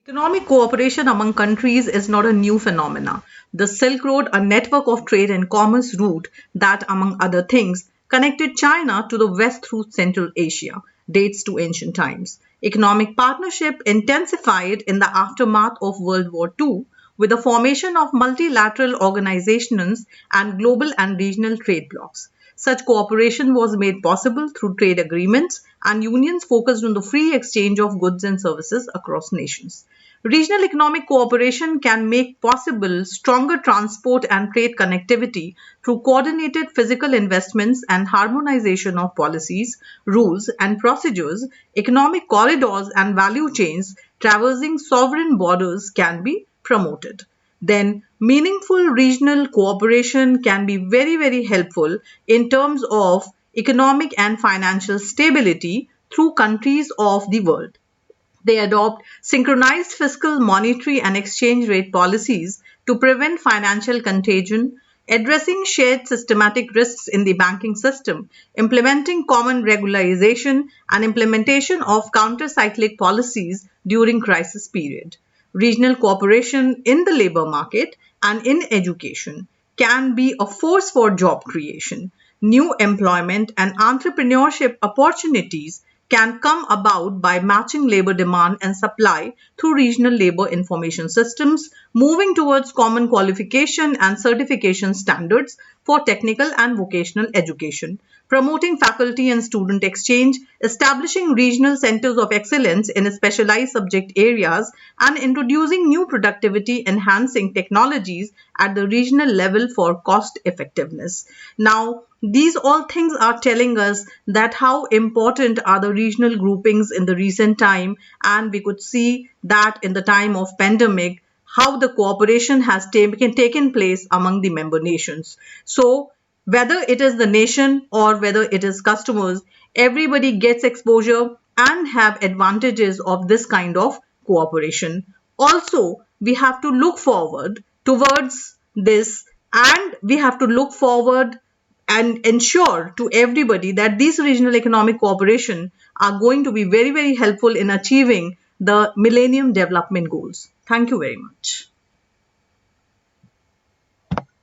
Economic cooperation among countries is not a new phenomenon. The Silk Road, a network of trade and commerce route that, among other things, connected China to the West through Central Asia, dates to ancient times. Economic partnership intensified in the aftermath of World War II with the formation of multilateral organizations and global and regional trade blocs. Such cooperation was made possible through trade agreements and unions focused on the free exchange of goods and services across nations. Regional economic cooperation can make possible stronger transport and trade connectivity through coordinated physical investments and harmonization of policies, rules, and procedures. Economic corridors and value chains traversing sovereign borders can be promoted. Then meaningful regional cooperation can be very, very helpful in terms of economic and financial stability through countries of the world. They adopt synchronized fiscal, monetary, and exchange rate policies to prevent financial contagion, addressing shared systematic risks in the banking system, implementing common regularization, and implementation of counter-cyclic policies during crisis period. Regional cooperation in the labor market and in education can be a force for job creation. New employment and entrepreneurship opportunities can come about by matching labor demand and supply through regional labor information systems, moving towards common qualification and certification standards for technical and vocational education, promoting faculty and student exchange, establishing regional centers of excellence in specialized subject areas, and introducing new productivity enhancing technologies at the regional level for cost effectiveness. Now, these all things are telling us that how important are the regional groupings in the recent time, and we could see that in the time of pandemic how the cooperation has taken place among the member nations. So whether it is the nation or whether it is customers, everybody gets exposure and have advantages of this kind of cooperation. Also, we have to look forward towards this, and we have to look forward and ensure to everybody that these regional economic cooperation are going to be very, very helpful in achieving the Millennium Development Goals. Thank you very much.